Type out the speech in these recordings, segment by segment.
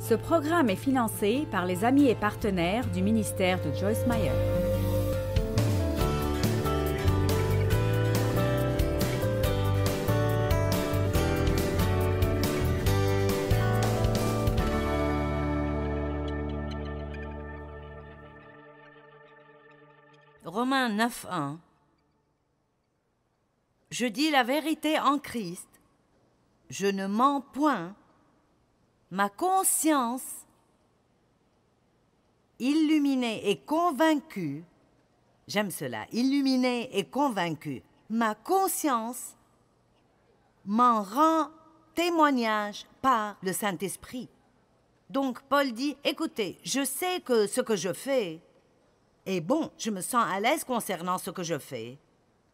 Ce programme est financé par les amis et partenaires du ministère de Joyce Meyer. Romains 9:1. Je dis la vérité en Christ, je ne mens point, ma conscience, illuminée et convaincue, j'aime cela, illuminée et convaincue, ma conscience m'en rend témoignage par le Saint-Esprit. Donc Paul dit, écoutez, je sais que ce que je fais est bon, je me sens à l'aise concernant ce que je fais,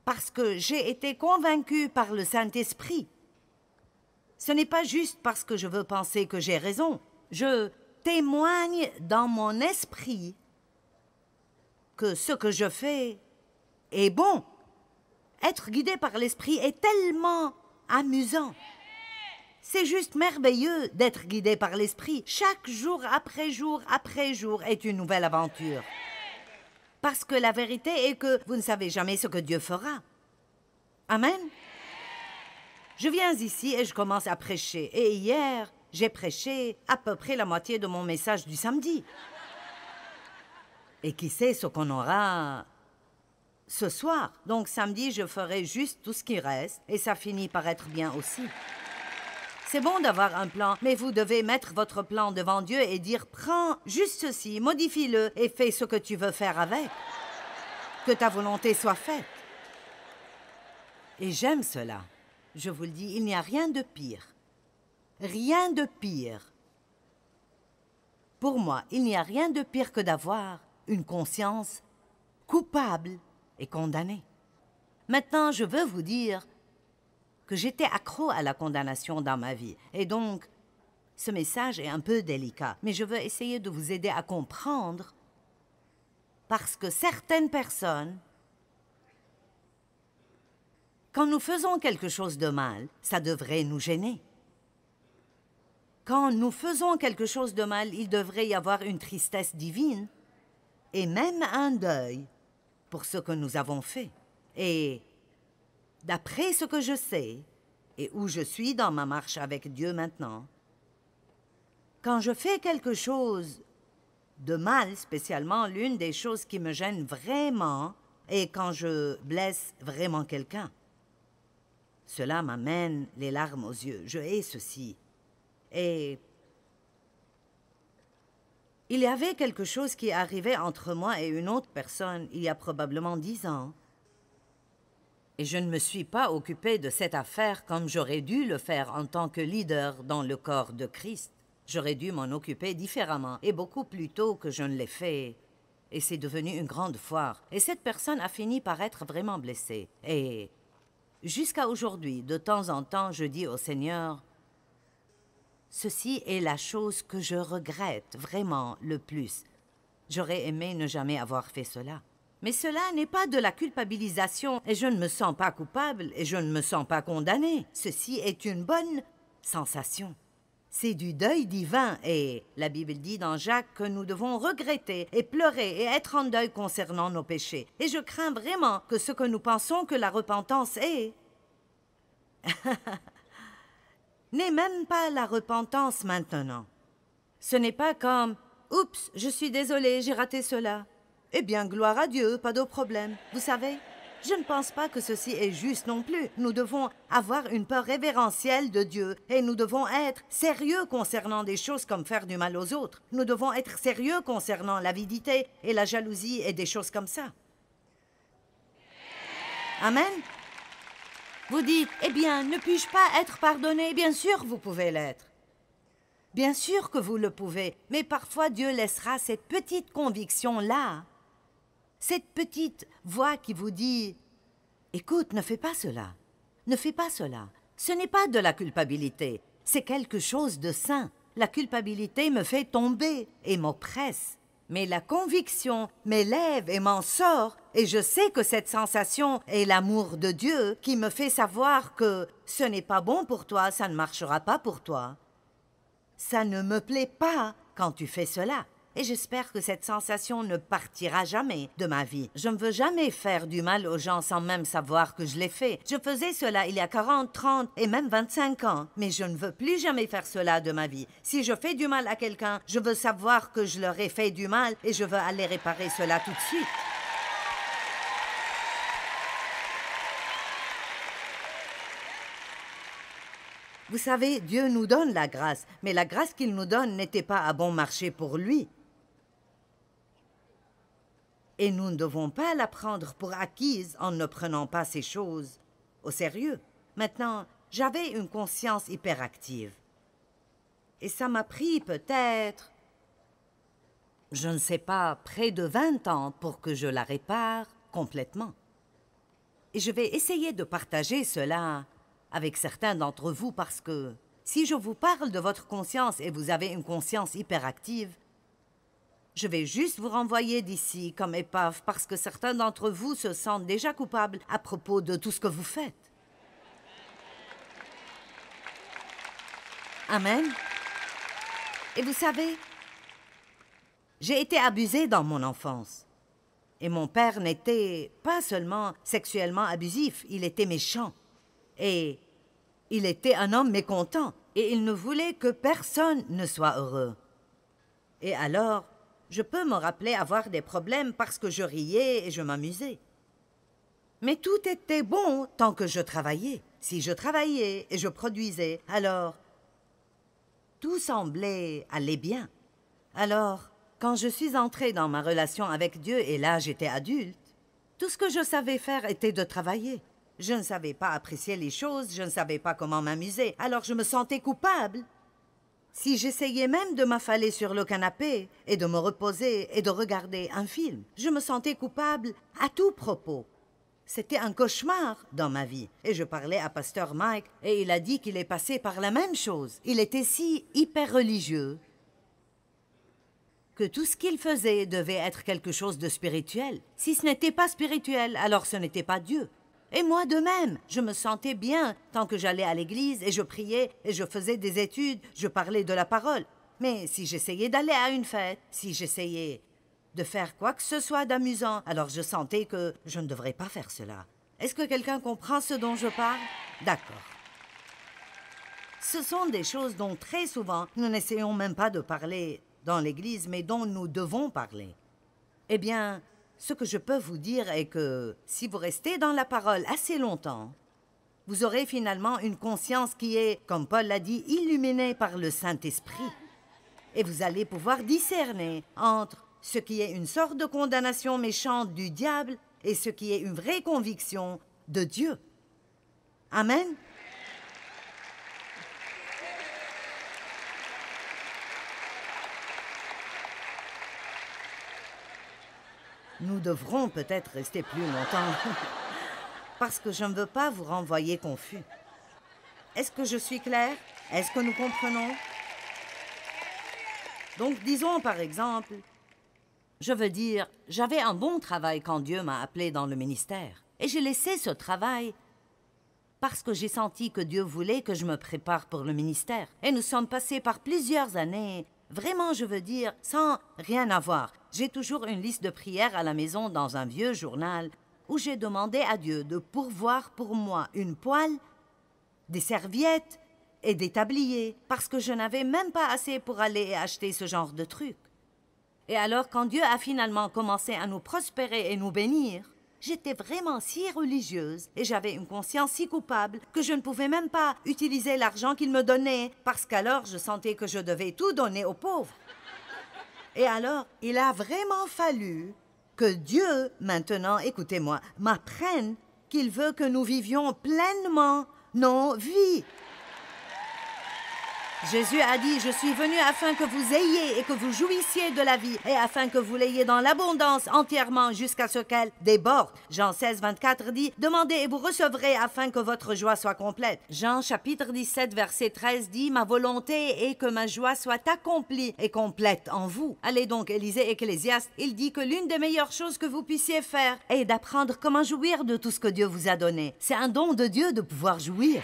parce que j'ai été convaincu par le Saint-Esprit. Ce n'est pas juste parce que je veux penser que j'ai raison. Je témoigne dans mon esprit que ce que je fais est bon. Être guidé par l'Esprit est tellement amusant. C'est juste merveilleux d'être guidé par l'Esprit. Chaque jour après jour après jour est une nouvelle aventure. Parce que la vérité est que vous ne savez jamais ce que Dieu fera. Amen. Je viens ici et je commence à prêcher. Et hier, j'ai prêché à peu près la moitié de mon message du samedi. Et qui sait ce qu'on aura ce soir. Donc samedi, je ferai juste tout ce qui reste et ça finit par être bien aussi. C'est bon d'avoir un plan, mais vous devez mettre votre plan devant Dieu et dire « Prends juste ceci, modifie-le et fais ce que tu veux faire avec. Que ta volonté soit faite. » Et j'aime cela. Je vous le dis, il n'y a rien de pire. Rien de pire. Pour moi, il n'y a rien de pire que d'avoir une conscience coupable et condamnée. Maintenant, je veux vous dire que j'étais accro à la condamnation dans ma vie. Et donc, ce message est un peu délicat. Mais je veux essayer de vous aider à comprendre parce que certaines personnes, quand nous faisons quelque chose de mal, ça devrait nous gêner. Quand nous faisons quelque chose de mal, il devrait y avoir une tristesse divine et même un deuil pour ce que nous avons fait. Et d'après ce que je sais et où je suis dans ma marche avec Dieu maintenant, quand je fais quelque chose de mal, spécialement l'une des choses qui me gêne vraiment est quand je blesse vraiment quelqu'un. Cela m'amène les larmes aux yeux. Je hais ceci. Et il y avait quelque chose qui arrivait entre moi et une autre personne il y a probablement 10 ans. Et je ne me suis pas occupée de cette affaire comme j'aurais dû le faire en tant que leader dans le corps de Christ. J'aurais dû m'en occuper différemment et beaucoup plus tôt que je ne l'ai fait. Et c'est devenu une grande foire. Et cette personne a fini par être vraiment blessée. Et jusqu'à aujourd'hui, de temps en temps, je dis au Seigneur, ceci est la chose que je regrette vraiment le plus. J'aurais aimé ne jamais avoir fait cela. Mais cela n'est pas de la culpabilisation et je ne me sens pas coupable et je ne me sens pas condamnée. Ceci est une bonne sensation. C'est du deuil divin et la Bible dit dans Jacques que nous devons regretter et pleurer et être en deuil concernant nos péchés. Et je crains vraiment que ce que nous pensons que la repentance est n'est même pas la repentance maintenant. Ce n'est pas comme « Oups, je suis désolée, j'ai raté cela. » Eh bien, gloire à Dieu, pas de problème. Vous savez, je ne pense pas que ceci est juste non plus. Nous devons avoir une peur révérentielle de Dieu et nous devons être sérieux concernant des choses comme faire du mal aux autres. Nous devons être sérieux concernant l'avidité et la jalousie et des choses comme ça. Amen. Vous dites, eh bien, ne puis-je pas être pardonné? Bien sûr, vous pouvez l'être. Bien sûr que vous le pouvez, mais parfois Dieu laissera cette petite conviction-là, cette petite voix qui vous dit « Écoute, ne fais pas cela, ne fais pas cela. » Ce n'est pas de la culpabilité, c'est quelque chose de sain. La culpabilité me fait tomber et m'oppresse. Mais la conviction m'élève et m'en sort, et je sais que cette sensation est l'amour de Dieu qui me fait savoir que ce n'est pas bon pour toi, ça ne marchera pas pour toi. Ça ne me plaît pas quand tu fais cela. Et j'espère que cette sensation ne partira jamais de ma vie. Je ne veux jamais faire du mal aux gens sans même savoir que je l'ai fait. Je faisais cela il y a 40, 30 et même 25 ans. Mais je ne veux plus jamais faire cela de ma vie. Si je fais du mal à quelqu'un, je veux savoir que je leur ai fait du mal et je veux aller réparer cela tout de suite. Vous savez, Dieu nous donne la grâce, mais la grâce qu'il nous donne n'était pas à bon marché pour lui. Et nous ne devons pas la prendre pour acquise en ne prenant pas ces choses au sérieux. Maintenant, j'avais une conscience hyperactive. Et ça m'a pris peut-être, je ne sais pas, près de 20 ans pour que je la répare complètement. Et je vais essayer de partager cela avec certains d'entre vous parce que si je vous parle de votre conscience et vous avez une conscience hyperactive, je vais juste vous renvoyer d'ici comme épave parce que certains d'entre vous se sentent déjà coupables à propos de tout ce que vous faites. Amen. Et vous savez, j'ai été abusée dans mon enfance. Et mon père n'était pas seulement sexuellement abusif, il était méchant. Et il était un homme mécontent et il ne voulait que personne ne soit heureux. Et alors, je peux me rappeler avoir des problèmes parce que je riais et je m'amusais. Mais tout était bon tant que je travaillais. Si je travaillais et je produisais, alors tout semblait aller bien. Alors, quand je suis entrée dans ma relation avec Dieu et là j'étais adulte, tout ce que je savais faire était de travailler. Je ne savais pas apprécier les choses, je ne savais pas comment m'amuser, alors je me sentais coupable. Si j'essayais même de m'affaler sur le canapé et de me reposer et de regarder un film, je me sentais coupable à tout propos. C'était un cauchemar dans ma vie. Et je parlais à Pasteur Mike et il a dit qu'il est passé par la même chose. Il était si hyper religieux que tout ce qu'il faisait devait être quelque chose de spirituel. Si ce n'était pas spirituel, alors ce n'était pas Dieu. Et moi de même, je me sentais bien tant que j'allais à l'église et je priais et je faisais des études, je parlais de la parole. Mais si j'essayais d'aller à une fête, si j'essayais de faire quoi que ce soit d'amusant, alors je sentais que je ne devrais pas faire cela. Est-ce que quelqu'un comprend ce dont je parle? D'accord. Ce sont des choses dont très souvent nous n'essayons même pas de parler dans l'église, mais dont nous devons parler. Eh bien, ce que je peux vous dire est que si vous restez dans la parole assez longtemps, vous aurez finalement une conscience qui est, comme Paul l'a dit, illuminée par le Saint-Esprit. Et vous allez pouvoir discerner entre ce qui est une sorte de condamnation méchante du diable et ce qui est une vraie conviction de Dieu. Amen. Nous devrons peut-être rester plus longtemps, parce que je ne veux pas vous renvoyer confus. Est-ce que je suis claire? Est-ce que nous comprenons? Donc, disons par exemple, je veux dire, j'avais un bon travail quand Dieu m'a appelé dans le ministère. Et j'ai laissé ce travail parce que j'ai senti que Dieu voulait que je me prépare pour le ministère. Et nous sommes passés par plusieurs années, vraiment je veux dire, sans rien avoir. J'ai toujours une liste de prières à la maison dans un vieux journal où j'ai demandé à Dieu de pourvoir pour moi une poêle, des serviettes et des tabliers, parce que je n'avais même pas assez pour aller acheter ce genre de trucs. Et alors, quand Dieu a finalement commencé à nous prospérer et nous bénir, j'étais vraiment si religieuse et j'avais une conscience si coupable que je ne pouvais même pas utiliser l'argent qu'il me donnait, parce qu'alors je sentais que je devais tout donner aux pauvres. Et alors, il a vraiment fallu que Dieu, maintenant, écoutez-moi, m'apprenne qu'il veut que nous vivions pleinement nos vies. Jésus a dit, « Je suis venu afin que vous ayez et que vous jouissiez de la vie, et afin que vous l'ayez dans l'abondance entièrement jusqu'à ce qu'elle déborde. » Jean 16, 24 dit, « Demandez et vous recevrez afin que votre joie soit complète. » Jean chapitre 17, verset 13 dit, « Ma volonté est que ma joie soit accomplie et complète en vous. » Allez donc, Élisée Ecclésiaste, il dit que l'une des meilleures choses que vous puissiez faire est d'apprendre comment jouir de tout ce que Dieu vous a donné. C'est un don de Dieu de pouvoir jouir.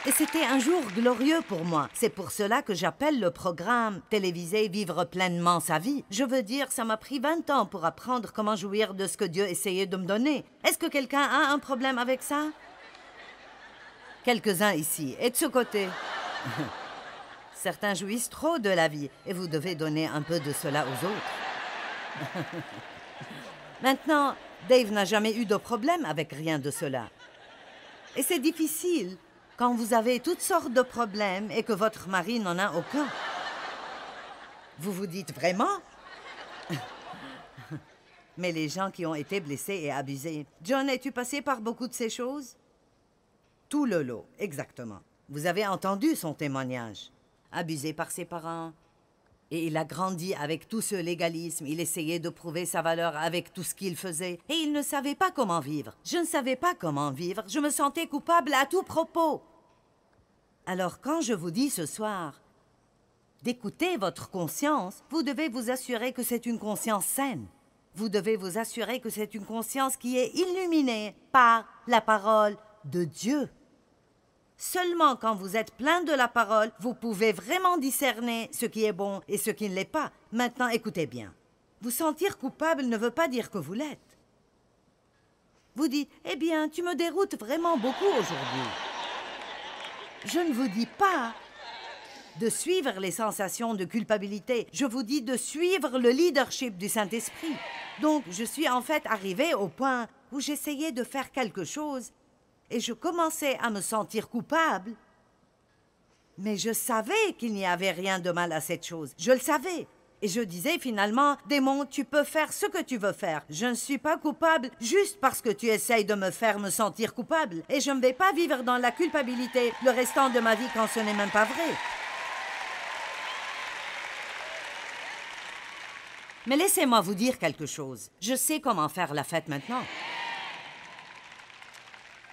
Et c'était un jour glorieux pour moi. C'est pour cela que j'appelle le programme télévisé Vivre pleinement sa vie. Je veux dire, ça m'a pris 20 ans pour apprendre comment jouir de ce que Dieu essayait de me donner. Est-ce que quelqu'un a un problème avec ça? Quelques-uns ici. Et de ce côté? Certains jouissent trop de la vie et vous devez donner un peu de cela aux autres. Maintenant, Dave n'a jamais eu de problème avec rien de cela. Et c'est difficile quand vous avez toutes sortes de problèmes et que votre mari n'en a aucun. Vous vous dites vraiment? Mais les gens qui ont été blessés et abusés. John, es-tu passé par beaucoup de ces choses? Tout le lot, exactement. Vous avez entendu son témoignage. Abusé par ses parents. Et il a grandi avec tout ce légalisme. Il essayait de prouver sa valeur avec tout ce qu'il faisait. Et il ne savait pas comment vivre. Je ne savais pas comment vivre. Je me sentais coupable à tout propos. Alors, quand je vous dis ce soir d'écouter votre conscience, vous devez vous assurer que c'est une conscience saine. Vous devez vous assurer que c'est une conscience qui est illuminée par la parole de Dieu. Seulement quand vous êtes plein de la parole, vous pouvez vraiment discerner ce qui est bon et ce qui ne l'est pas. Maintenant, écoutez bien. Vous sentir coupable ne veut pas dire que vous l'êtes. Vous dites, eh bien, tu me déroutes vraiment beaucoup aujourd'hui. Je ne vous dis pas de suivre les sensations de culpabilité. Je vous dis de suivre le leadership du Saint-Esprit. Donc, je suis en fait arrivée au point où j'essayais de faire quelque chose et je commençais à me sentir coupable. Mais je savais qu'il n'y avait rien de mal à cette chose. Je le savais. Et je disais finalement, démon, tu peux faire ce que tu veux faire. Je ne suis pas coupable juste parce que tu essayes de me faire me sentir coupable. Et je ne vais pas vivre dans la culpabilité le restant de ma vie quand ce n'est même pas vrai. Mais laissez-moi vous dire quelque chose. Je sais comment faire la fête maintenant.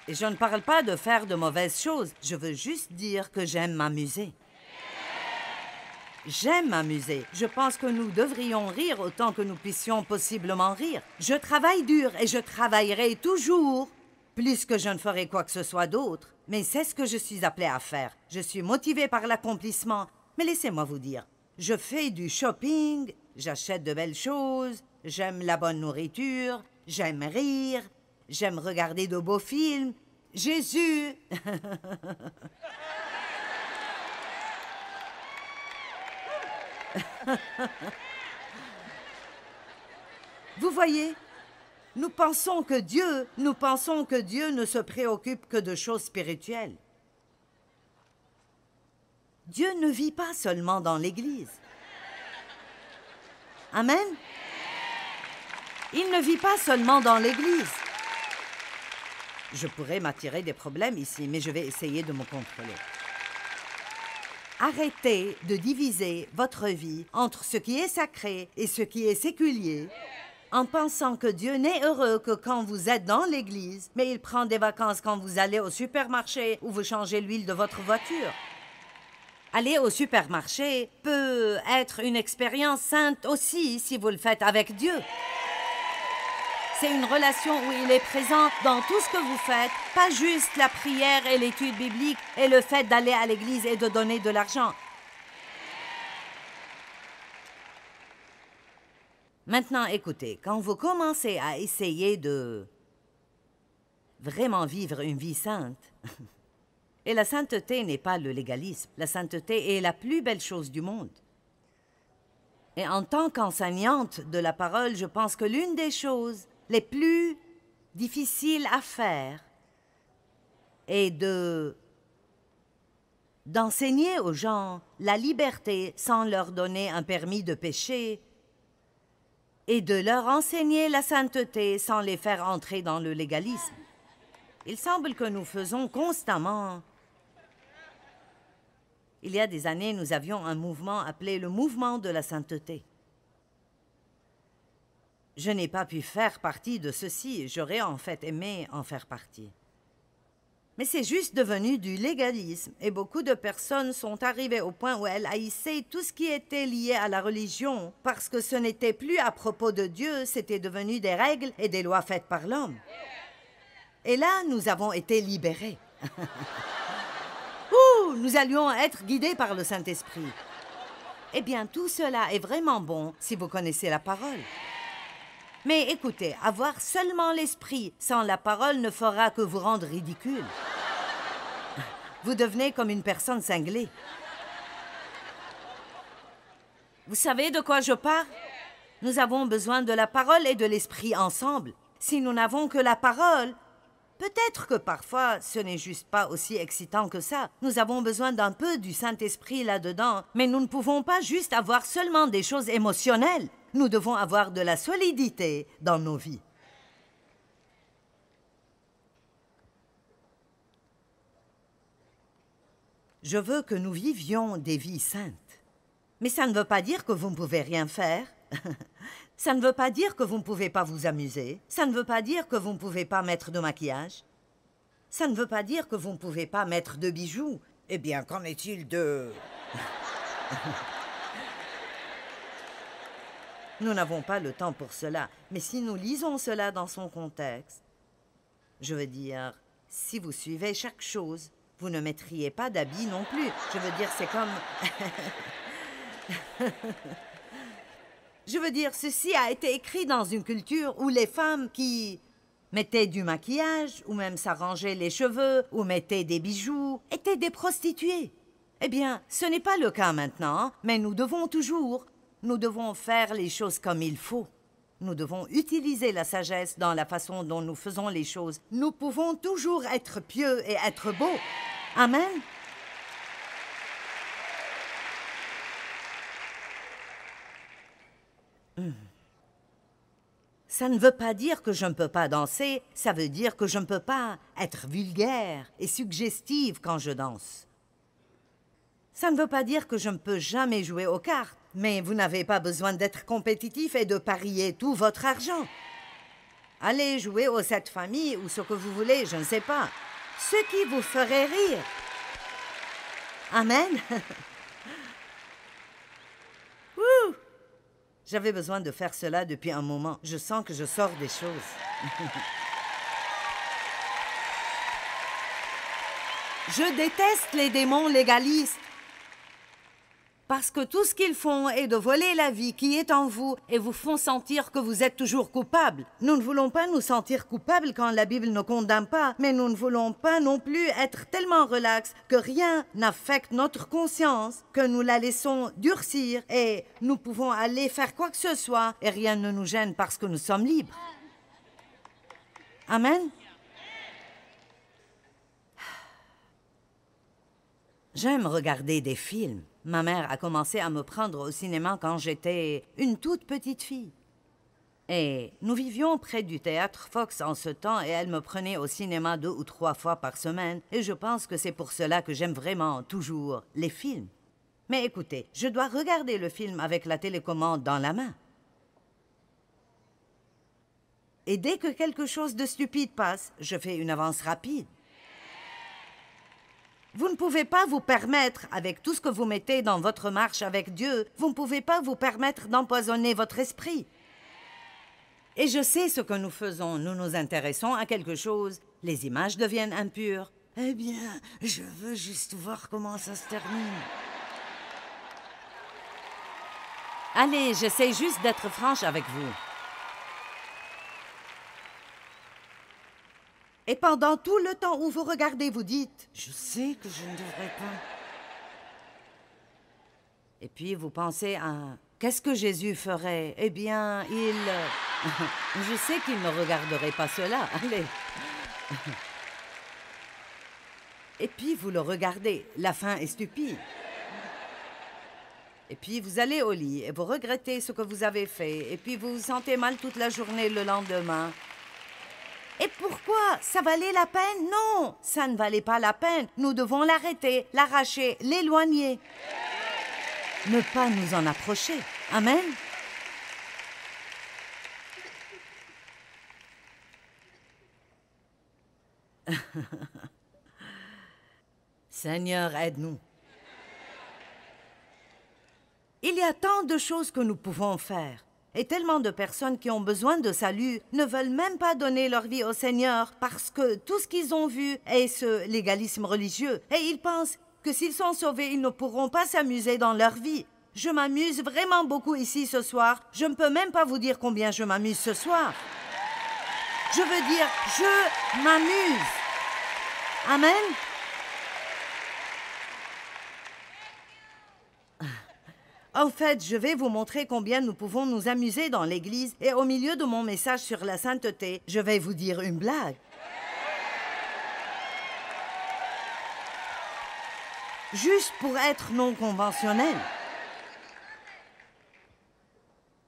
Et je ne parle pas de faire de mauvaises choses. Je veux juste dire que j'aime m'amuser. J'aime m'amuser. Je pense que nous devrions rire autant que nous puissions possiblement rire. Je travaille dur et je travaillerai toujours plus que je ne ferai quoi que ce soit d'autre. Mais c'est ce que je suis appelée à faire. Je suis motivée par l'accomplissement. Mais laissez-moi vous dire, je fais du shopping, j'achète de belles choses, j'aime la bonne nourriture, j'aime rire, j'aime regarder de beaux films. Jésus! Vous voyez, nous pensons que Dieu ne se préoccupe que de choses spirituelles. Dieu ne vit pas seulement dans l'Église. Amen? Il ne vit pas seulement dans l'Église. Je pourrais m'attirer des problèmes ici, mais je vais essayer de me contrôler. Arrêtez de diviser votre vie entre ce qui est sacré et ce qui est séculier en pensant que Dieu n'est heureux que quand vous êtes dans l'Église, mais il prend des vacances quand vous allez au supermarché ou vous changez l'huile de votre voiture. Aller au supermarché peut être une expérience sainte aussi si vous le faites avec Dieu. C'est une relation où il est présent dans tout ce que vous faites, pas juste la prière et l'étude biblique et le fait d'aller à l'église et de donner de l'argent. Maintenant, écoutez, quand vous commencez à essayer de vraiment vivre une vie sainte, et la sainteté n'est pas le légalisme, la sainteté est la plus belle chose du monde. Et en tant qu'enseignante de la parole, je pense que l'une des choses les plus difficiles à faire est d'enseigner aux gens la liberté sans leur donner un permis de péché et de leur enseigner la sainteté sans les faire entrer dans le légalisme. Il semble que nous faisons constamment. Il y a des années, nous avions un mouvement appelé le mouvement de la sainteté. Je n'ai pas pu faire partie de ceci. J'aurais en fait aimé en faire partie. Mais c'est juste devenu du légalisme et beaucoup de personnes sont arrivées au point où elles haïssaient tout ce qui était lié à la religion parce que ce n'était plus à propos de Dieu, c'était devenu des règles et des lois faites par l'homme. Et là, nous avons été libérés. nous allions être guidés par le Saint-Esprit. Eh bien, tout cela est vraiment bon si vous connaissez la parole. Mais écoutez, avoir seulement l'Esprit sans la parole ne fera que vous rendre ridicule. Vous devenez comme une personne cinglée. Vous savez de quoi je parle? Nous avons besoin de la parole et de l'Esprit ensemble. Si nous n'avons que la parole, peut-être que parfois ce n'est juste pas aussi excitant que ça. Nous avons besoin d'un peu du Saint-Esprit là-dedans, mais nous ne pouvons pas juste avoir seulement des choses émotionnelles. Nous devons avoir de la solidité dans nos vies. Je veux que nous vivions des vies saintes. Mais ça ne veut pas dire que vous ne pouvez rien faire. Ça ne veut pas dire que vous ne pouvez pas vous amuser. Ça ne veut pas dire que vous ne pouvez pas mettre de maquillage. Ça ne veut pas dire que vous ne pouvez pas mettre de bijoux. Eh bien, qu'en est-il de... Nous n'avons pas le temps pour cela. Mais si nous lisons cela dans son contexte, je veux dire, si vous suivez chaque chose, vous ne mettriez pas d'habits non plus. Je veux dire, c'est comme... Je veux dire, ceci a été écrit dans une culture où les femmes qui mettaient du maquillage, ou même s'arrangeaient les cheveux, ou mettaient des bijoux, étaient des prostituées. Eh bien, ce n'est pas le cas maintenant, mais nous devons faire les choses comme il faut. Nous devons utiliser la sagesse dans la façon dont nous faisons les choses. Nous pouvons toujours être pieux et être beaux. Amen. Ça ne veut pas dire que je ne peux pas danser, ça veut dire que je ne peux pas être vulgaire et suggestive quand je danse. Ça ne veut pas dire que je ne peux jamais jouer aux cartes, mais vous n'avez pas besoin d'être compétitif et de parier tout votre argent. Allez jouer aux 7 familles ou ce que vous voulez, je ne sais pas. Ce qui vous ferait rire. Amen. Ouh! J'avais besoin de faire cela depuis un moment. Je sens que je sors des choses. Je déteste les démons légalistes. Parce que tout ce qu'ils font est de voler la vie qui est en vous et vous font sentir que vous êtes toujours coupable. Nous ne voulons pas nous sentir coupables quand la Bible ne condamne pas, mais nous ne voulons pas non plus être tellement relax que rien n'affecte notre conscience, que nous la laissons durcir et nous pouvons aller faire quoi que ce soit et rien ne nous gêne parce que nous sommes libres. Amen. J'aime regarder des films. Ma mère a commencé à me prendre au cinéma quand j'étais une toute petite fille. Et nous vivions près du théâtre Fox en ce temps et elle me prenait au cinéma 2 ou 3 fois par semaine. Et je pense que c'est pour cela que j'aime vraiment toujours les films. Mais écoutez, je dois regarder le film avec la télécommande dans la main. Et dès que quelque chose de stupide passe, je fais une avance rapide. Vous ne pouvez pas vous permettre, avec tout ce que vous mettez dans votre marche avec Dieu, vous ne pouvez pas vous permettre d'empoisonner votre esprit. Et je sais ce que nous faisons. Nous nous intéressons à quelque chose. Les images deviennent impures. Eh bien, je veux juste voir comment ça se termine. Allez, j'essaie juste d'être franche avec vous. Et pendant tout le temps où vous regardez, vous dites « Je sais que je ne devrais pas. » Et puis vous pensez à « Qu'est-ce que Jésus ferait? Eh bien, il... Je sais qu'il ne regarderait pas cela. Allez. » Et puis vous le regardez. La fin est stupide. Et puis vous allez au lit et vous regrettez ce que vous avez fait. Et puis vous vous sentez mal toute la journée le lendemain. Et pourquoi? Ça valait la peine? Non, ça ne valait pas la peine. Nous devons l'arrêter, l'arracher, l'éloigner. Ne pas nous en approcher. Amen. Seigneur, aide-nous. Il y a tant de choses que nous pouvons faire. Et tellement de personnes qui ont besoin de salut ne veulent même pas donner leur vie au Seigneur parce que tout ce qu'ils ont vu est ce légalisme religieux. Et ils pensent, que s'ils sont sauvés, ils ne pourront pas s'amuser dans leur vie. Je m'amuse vraiment beaucoup ici ce soir. Je ne peux même pas vous dire combien je m'amuse ce soir. Je veux dire, je m'amuse. Amen. En fait, je vais vous montrer combien nous pouvons nous amuser dans l'Église et au milieu de mon message sur la sainteté, je vais vous dire une blague. Juste pour être non conventionnel.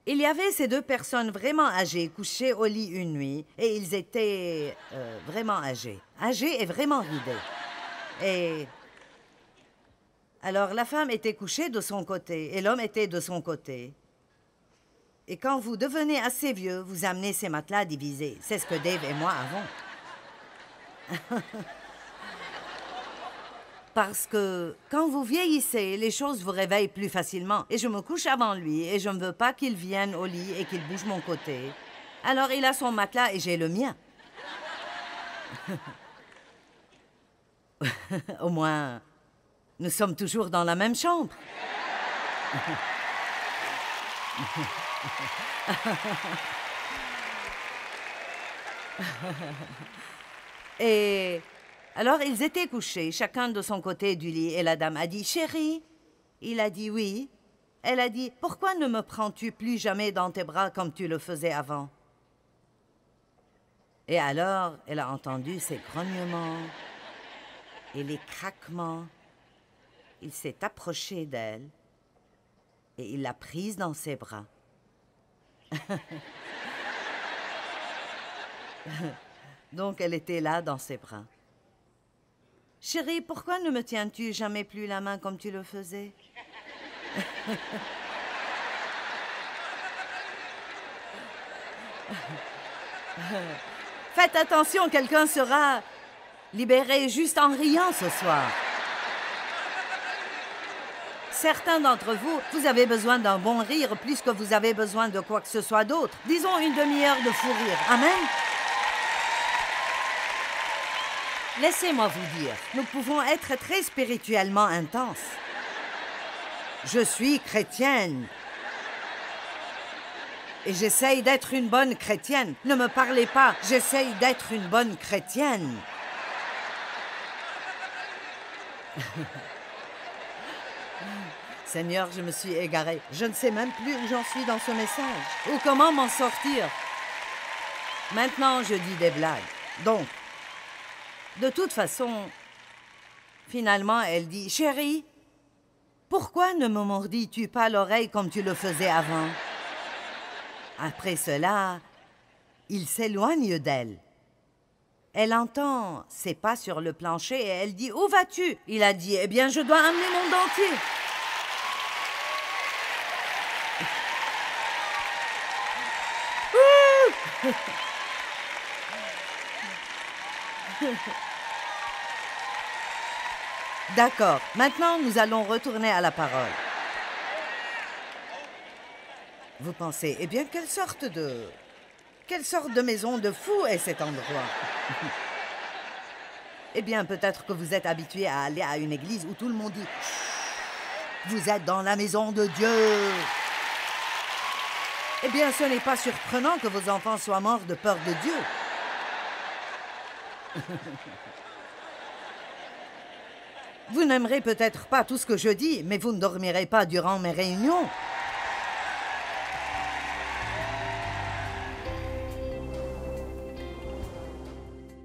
Il y avait ces deux personnes vraiment âgées couchées au lit une nuit et ils étaient vraiment âgés. Âgés et vraiment ridés. Et alors la femme était couchée de son côté et l'homme était de son côté. Et quand vous devenez assez vieux, vous amenez ces matelas divisés. C'est ce que Dave et moi avons. Parce que quand vous vieillissez, les choses vous réveillent plus facilement. Et je me couche avant lui et je ne veux pas qu'il vienne au lit et qu'il bouge mon côté. Alors il a son matelas et j'ai le mien. Au moins, nous sommes toujours dans la même chambre. Et alors, ils étaient couchés, chacun de son côté du lit, et la dame a dit « Chérie ?» Il a dit « Oui ». Elle a dit « Pourquoi ne me prends-tu plus jamais dans tes bras comme tu le faisais avant ?» Et alors, elle a entendu ces grognements et les craquements. Il s'est approché d'elle et il l'a prise dans ses bras. Donc, elle était là dans ses bras. « Chérie, pourquoi ne me tiens-tu jamais plus la main comme tu le faisais? » Faites attention, quelqu'un sera libéré juste en riant ce soir. Certains d'entre vous, vous avez besoin d'un bon rire plus que vous avez besoin de quoi que ce soit d'autre. Disons une demi-heure de fou rire. Amen? Laissez-moi vous dire, nous pouvons être très spirituellement intenses. Je suis chrétienne. Et j'essaye d'être une bonne chrétienne. Ne me parlez pas, j'essaye d'être une bonne chrétienne. Seigneur, je me suis égarée. Je ne sais même plus où j'en suis dans ce message. Ou comment m'en sortir. Maintenant, je dis des blagues. Donc, de toute façon, finalement, elle dit « Chérie, pourquoi ne me mordis-tu pas l'oreille comme tu le faisais avant ?» Après cela, il s'éloigne d'elle. Elle entend ses pas sur le plancher et elle dit « Où vas-tu » Il a dit « Eh bien, je dois amener mon dentier. » D'accord, maintenant nous allons retourner à la parole. Vous pensez, eh bien, quelle sorte de maison de fou est cet endroit? Eh bien, peut-être que vous êtes habitué à aller à une église où tout le monde dit « Vous êtes dans la maison de Dieu !» Eh bien, ce n'est pas surprenant que vos enfants soient morts de peur de Dieu. Vous n'aimerez peut-être pas tout ce que je dis, mais vous ne dormirez pas durant mes réunions.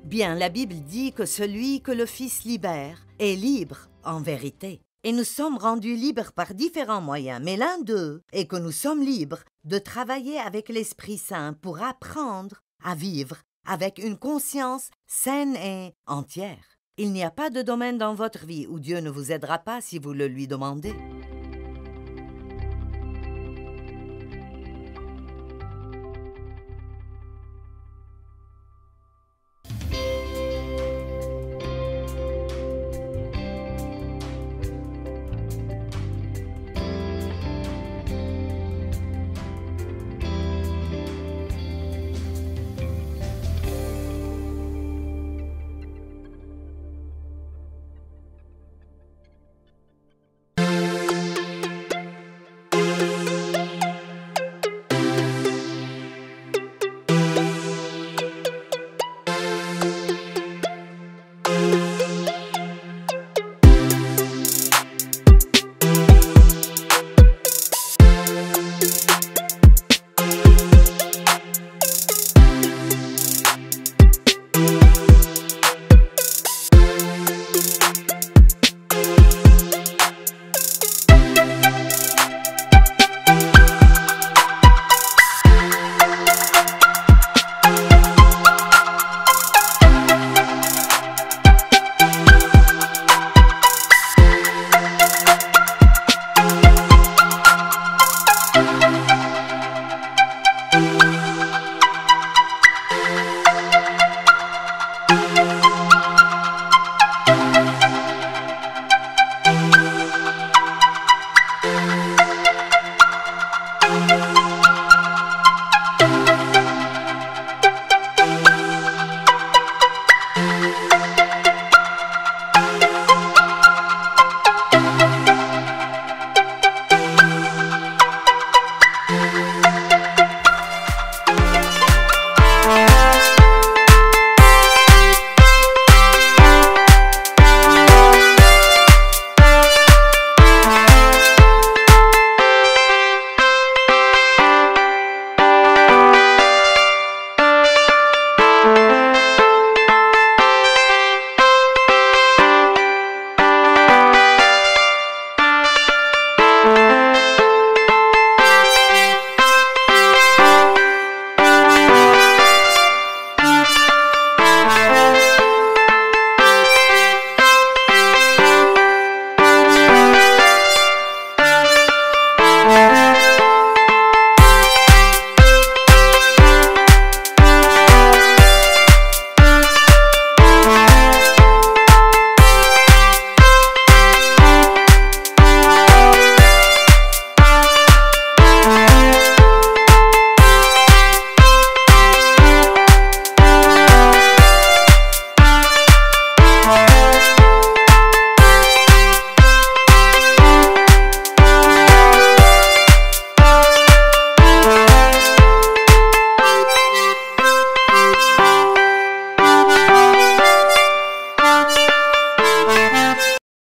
Bien, la Bible dit que celui que le Fils libère est libre en vérité. Et nous sommes rendus libres par différents moyens, mais l'un d'eux est que nous sommes libres de travailler avec l'Esprit Saint pour apprendre à vivre avec une conscience saine et entière. Il n'y a pas de domaine dans votre vie où Dieu ne vous aidera pas si vous le lui demandez.